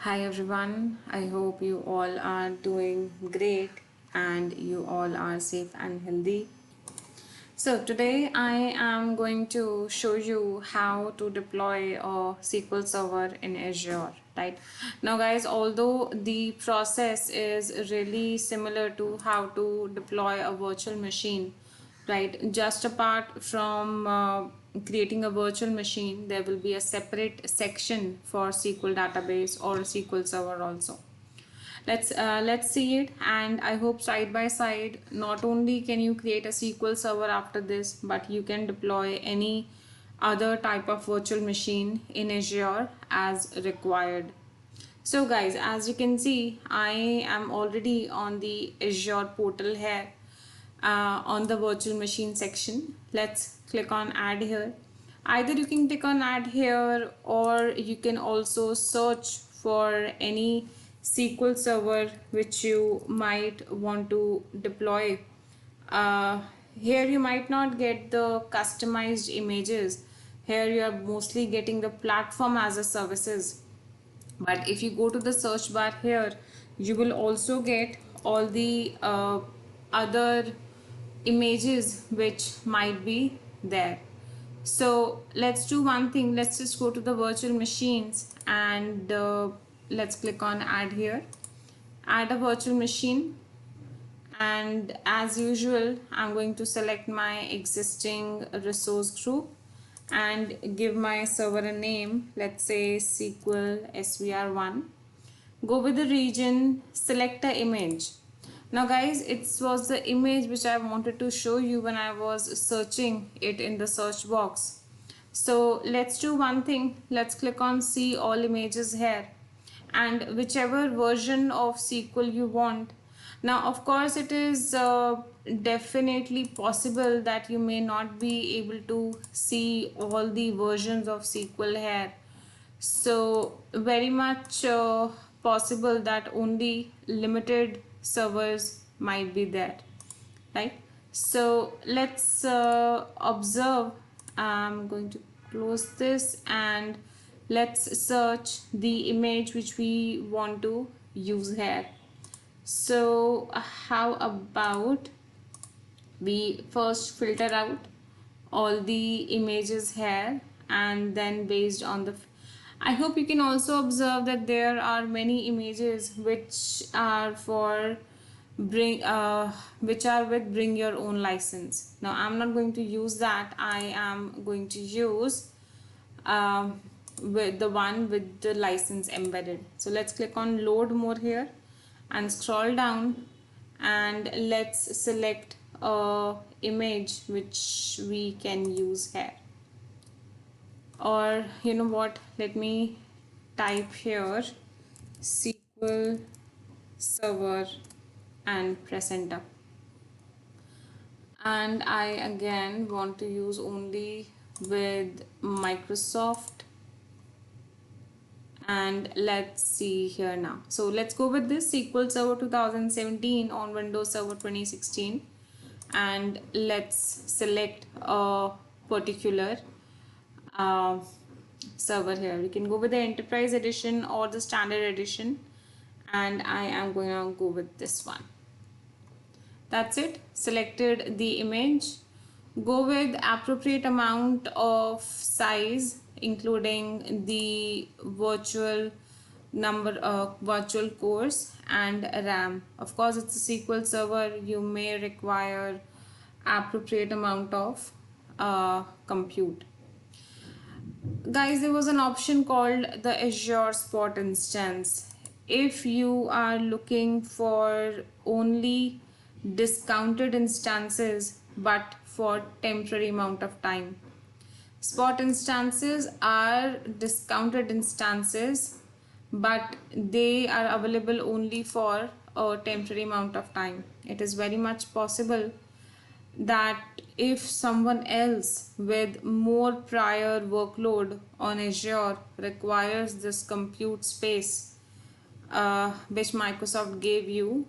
Hi everyone, I hope you all are doing great and you all are safe and healthy. So, today I am going to show you how to deploy a SQL Server in Azure. Right now, guys, although the process is really similar to how to deploy a virtual machine, right, just apart from creating a virtual machine, there will be a separate section for SQL database or SQL Server also. Let's see it, and I hope side by side not only can you create a SQL server after this, but you can deploy any other type of virtual machine in Azure as required. So guys, as you can see, I am already on the Azure portal here, on the virtual machine section. Let's click on add here. Either you can click on add here, or you can also search for any SQL server which you might want to deploy. Here you might not get the customized images. Here you are mostly getting the platform as a services, but if you go to the search bar here, you will also get all the other images which might be there. So let's do one thing. Let's just go to the virtual machines and let's click on add here, add a virtual machine. And as usual, I'm going to select my existing resource group and give my server a name. Let's say SQL SVR1. Go with the region, select the image. Now guys, it was the image which I wanted to show you when I was searching it in the search box. So let's do one thing. Let's click on see all images here, and whichever version of SQL you want. Now of course it is definitely possible that you may not be able to see all the versions of SQL here. So very much possible that only limited servers might be there, right? So let's observe. I'm going to close this and let's search the image which we want to use here. So how about we first filter out all the images here, and then based on the I hope you can also observe that there are many images which are for which are with bring your own license. Now I'm not going to use that. I am going to use with the one with the license embedded. So let's click on load more here and scroll down, and let's select a image which we can use here. Or you know what, let me type here SQL server and press enter. And I again want to use only with Microsoft, and let's see here now. So let's go with this SQL Server 2017 on Windows Server 2016, and let's select a particular uh, server here. We can go with the Enterprise Edition or the Standard Edition, and I am going to go with this one. That's it. Selected the image. Go with appropriate amount of size, including the virtual cores and RAM. Of course, it's a SQL server. You may require appropriate amount of compute. Guys, there was an option called the Azure Spot instance. If you are looking for only discounted instances but for temporary amount of time, spot instances are discounted instances, but they are available only for a temporary amount of time. It is very much possible that if someone else with more prior workload on Azure requires this compute space which Microsoft gave you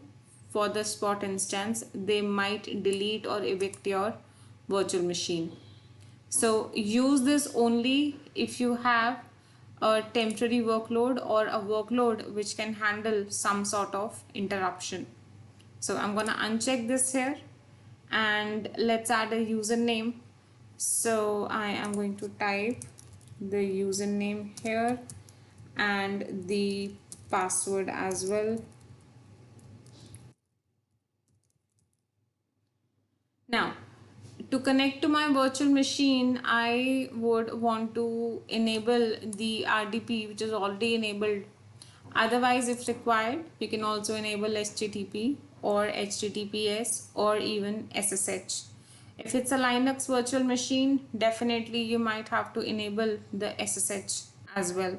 for the spot instance, they might delete or evict your virtual machine. So use this only if you have a temporary workload or a workload which can handle some sort of interruption. So I'm gonna uncheck this here and let's add a username. So I am going to type the username here and the password as well. Now, to connect to my virtual machine, I would want to enable the RDP, which is already enabled. Otherwise, if required, you can also enable HTTP or HTTPS or even SSH. If it's a Linux virtual machine, definitely you might have to enable the SSH as well.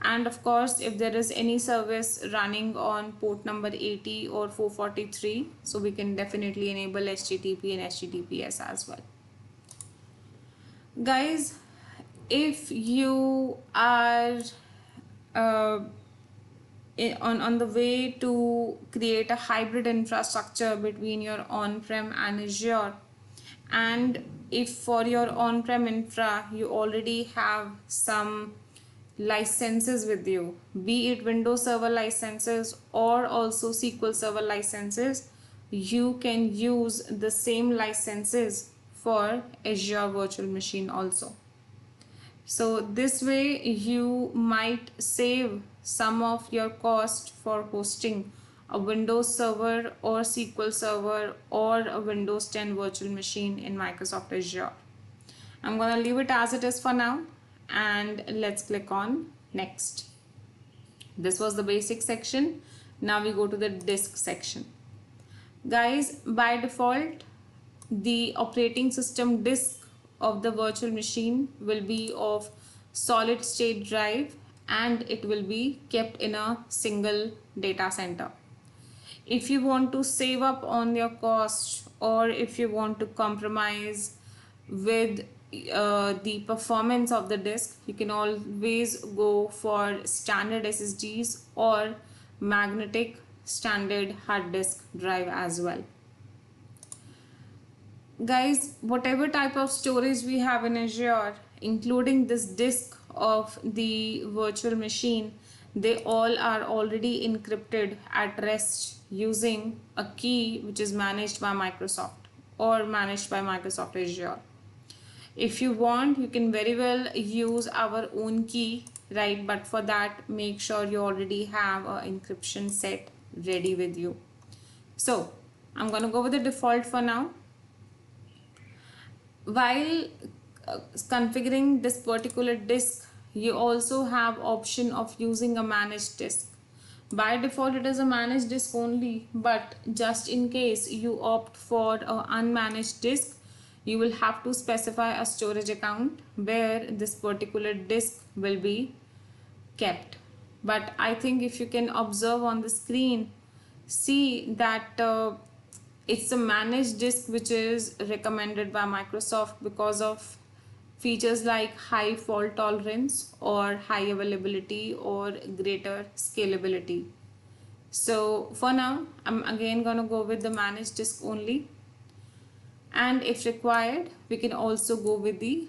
And of course, if there is any service running on port number 80 or 443, so we can definitely enable HTTP and HTTPS as well. Guys, if you are uh, on the way to create a hybrid infrastructure between your on-prem and Azure, and if for your on-prem infra you already have some licenses with you, be it Windows Server licenses or also SQL Server licenses, you can use the same licenses for Azure Virtual Machine also. So this way you might save some of your cost for hosting a Windows Server or SQL Server or a Windows 10 virtual machine in Microsoft Azure. I'm gonna leave it as it is for now and let's click on next. This was the basic section. Now we go to the disk section. Guys, by default, the operating system disk of the virtual machine will be of solid state drive and it will be kept in a single data center. If you want to save up on your cost or if you want to compromise with the performance of the disk, you can always go for standard SSDs or magnetic standard hard disk drive as well. Guys, whatever type of storage we have in Azure, including this disk of the virtual machine, they all are already encrypted at rest using a key which is managed by Microsoft or managed by Microsoft Azure. If you want, you can very well use our own key, right? But for that, make sure you already have an encryption set ready with you. So I'm going to go with the default for now. While configuring this particular disk, you also have option of using a managed disk. By default it is a managed disk only, but just in case you opt for an unmanaged disk, you will have to specify a storage account where this particular disk will be kept. But I think if you can observe on the screen, see that it's a managed disk which is recommended by Microsoft because of features like high fault tolerance or high availability or greater scalability. So for now, I'm again going to go with the managed disk only. And if required, we can also go with the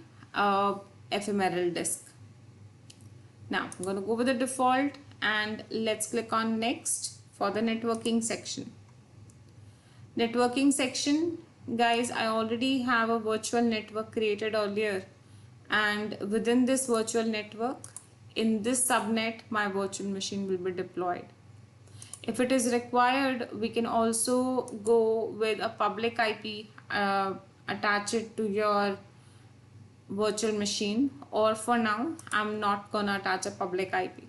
ephemeral disk. Now I'm going to go with the default and let's click on next for the networking section. Networking section, guys, I already have a virtual network created earlier, and within this virtual network, in this subnet, my virtual machine will be deployed. If it is required, we can also go with a public IP, attach it to your virtual machine, or for now, I'm not gonna attach a public IP.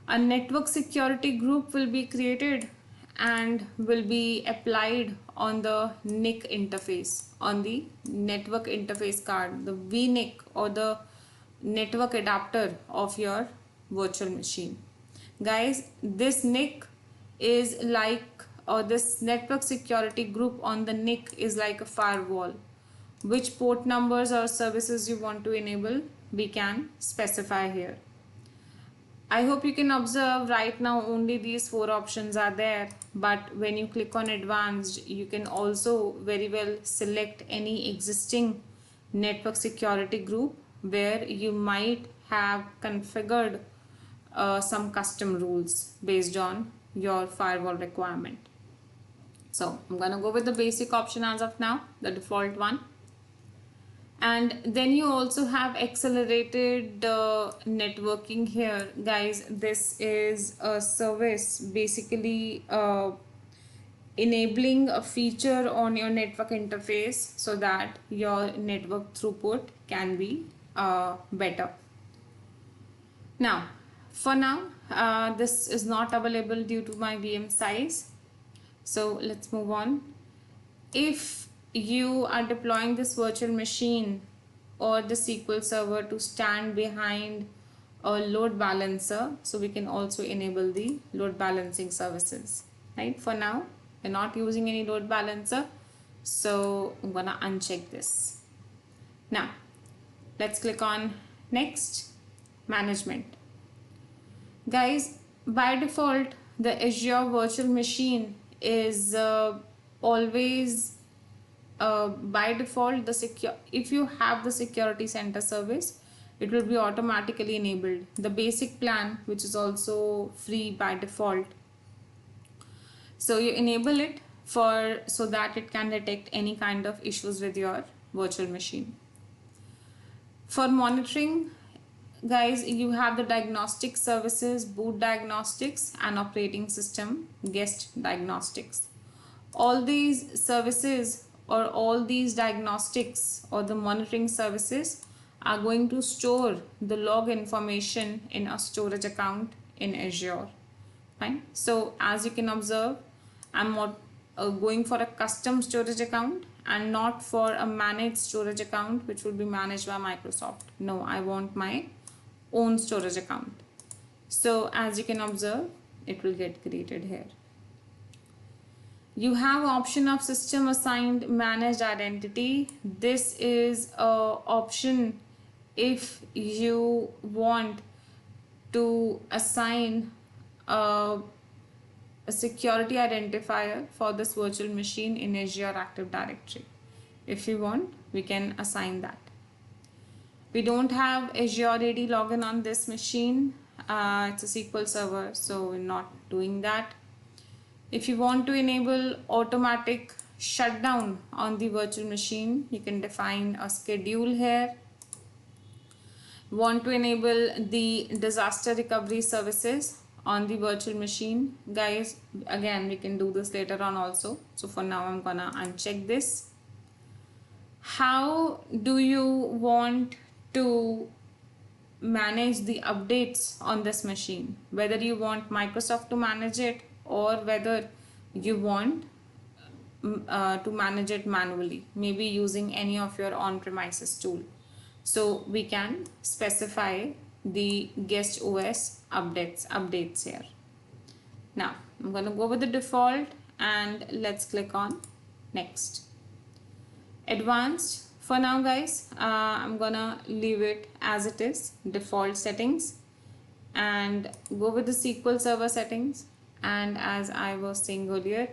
A network security group will be created and will be applied on the NIC interface, on the network interface card, the VNIC or the network adapter of your virtual machine. Guys, this NIC is like, or this network security group on the NIC is like a firewall. Which port numbers or services you want to enable, we can specify here. I hope you can observe right now only these 4 options are there, but when you click on advanced, you can also very well select any existing network security group where you might have configured some custom rules based on your firewall requirement. So I'm gonna go with the basic option as of now, the default one. And then you also have accelerated networking here, guys. This is a service basically enabling a feature on your network interface so that your network throughput can be better. Now, for now, this is not available due to my VM size. So let's move on. If you are deploying this virtual machine or the SQL server to stand behind a load balancer, so we can also enable the load balancing services, right? For now, we're not using any load balancer, so I'm gonna uncheck this. Now, let's click on next, management. Guys, by default, the Azure virtual machine is always by default if you have the security center service, it will be automatically enabled, the basic plan, which is also free by default. So you enable it so that it can detect any kind of issues with your virtual machine. For monitoring, guys, you have the diagnostic services, boot diagnostics, and operating system guest diagnostics. All these services or all these diagnostics or the monitoring services are going to store the log information in a storage account in Azure. Fine. So as you can observe, I'm not going for a custom storage account and not for a managed storage account which will be managed by Microsoft. No, I want my own storage account. So as you can observe, it will get created here. You have option of system assigned managed identity. This is a option if you want to assign a security identifier for this virtual machine in Azure Active Directory. If you want, we can assign that. We don't have Azure AD login on this machine. It's a SQL server, so we're not doing that. If you want to enable automatic shutdown on the virtual machine, you can define a schedule here. Want to enable the disaster recovery services on the virtual machine, guys, again we can do this later on also. So for now I'm gonna uncheck this. How do you want to manage the updates on this machine? Whether you want Microsoft to manage it or whether you want to manage it manually, maybe using any of your on-premises tool. So we can specify the guest OS updates here. Now I'm going to go with the default and let's click on next. Advanced, for now guys, I'm gonna leave it as it is, default settings, and go with the SQL Server settings. And as I was saying earlier,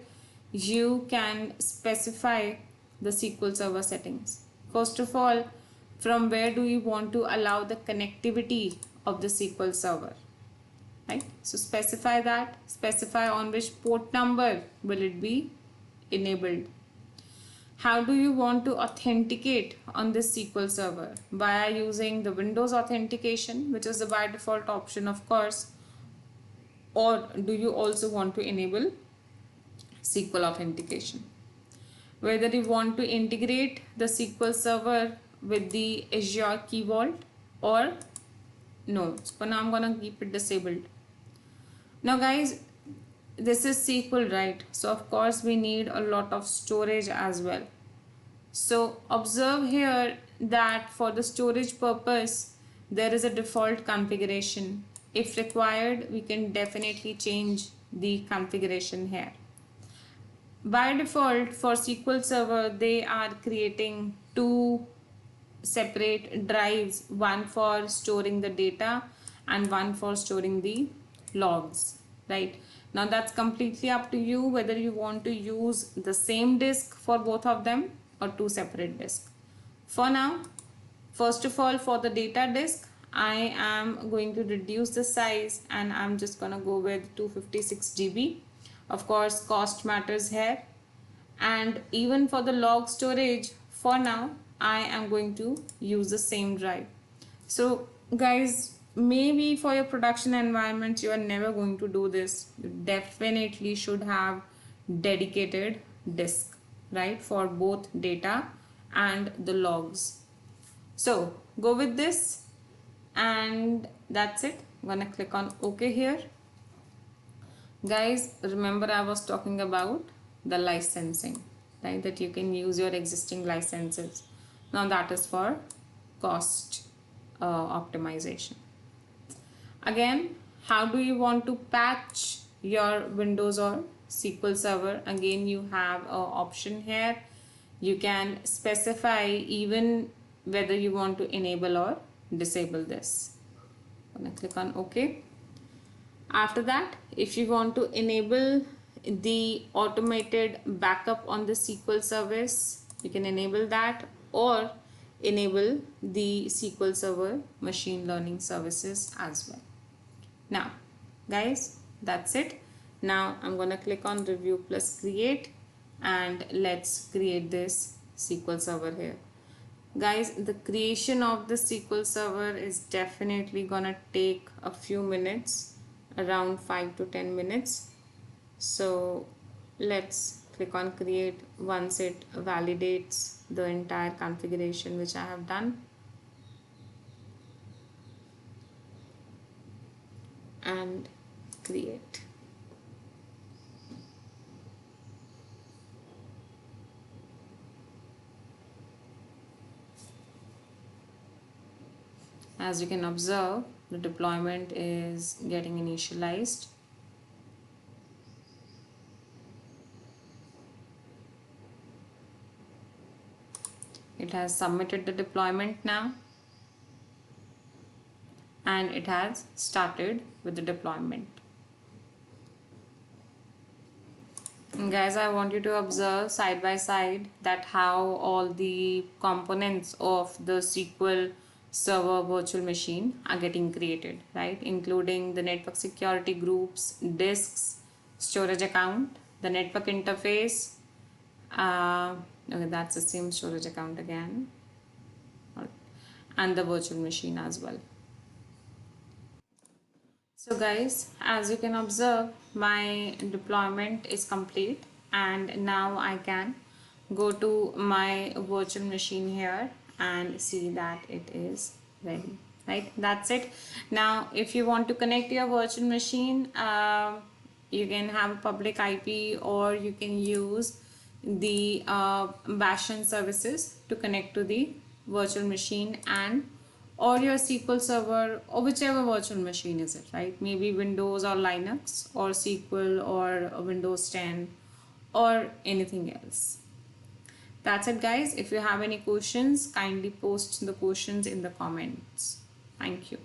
you can specify the SQL Server settings. First of all, from where do you want to allow the connectivity of the SQL Server, right? So specify that, specify on which port number will it be enabled. How do you want to authenticate on this SQL Server? Via using the Windows authentication, which is the by default option, of course, or do you also want to enable SQL authentication? Whether you want to integrate the SQL Server with the Azure Key Vault or no. So for now I'm gonna keep it disabled. Now guys, this is SQL, right? So of course we need a lot of storage as well. So observe here that for the storage purpose there is a default configuration. If required, we can definitely change the configuration here. By default for SQL Server, they are creating two separate drives, one for storing the data and one for storing the logs, right? Now that's completely up to you whether you want to use the same disk for both of them or two separate disks. For now, first of all, for the data disk, I am going to reduce the size and I'm just gonna go with 256 GB. Of course, cost matters here. And even for the log storage, for now, I am going to use the same drive. So guys, maybe for your production environment, you are never going to do this. You definitely should have dedicated disk, right, for both data and the logs. So go with this, and that's it. I'm gonna click on OK here. Guys, remember I was talking about the licensing, right, that you can use your existing licenses. Now that is for cost optimization. Again, how do you want to patch your Windows or SQL Server? Again, you have an option here. You can specify even whether you want to enable or disable this. I'm gonna click on OK. After that, if you want to enable the automated backup on the SQL service, you can enable that, or enable the SQL Server machine learning services as well. Now guys, that's it. Now I'm gonna click on review plus create, and let's create this SQL Server here. Guys, the creation of the SQL Server is definitely gonna take a few minutes, around 5 to 10 minutes. So let's click on create once it validates the entire configuration which I have done, and create. As you can observe, the deployment is getting initialized. It has submitted the deployment now, and it has started with the deployment. And guys, I want you to observe side by side that how all the components of the SQL Server virtual machine are getting created, right, including the network security groups, disks, storage account, the network interface. Okay, that's the same storage account again, and the virtual machine as well. So guys, as you can observe, my deployment is complete, and now I can go to my virtual machine here and see that it is ready, right? That's it. Now if you want to connect your virtual machine, you can have a public IP, or you can use the Bastion services to connect to the virtual machine, and or your SQL Server, or whichever virtual machine is it, right? Maybe Windows or Linux, or SQL, or Windows 10, or anything else. That's it guys. If you have any questions, kindly post the questions in the comments. Thank you.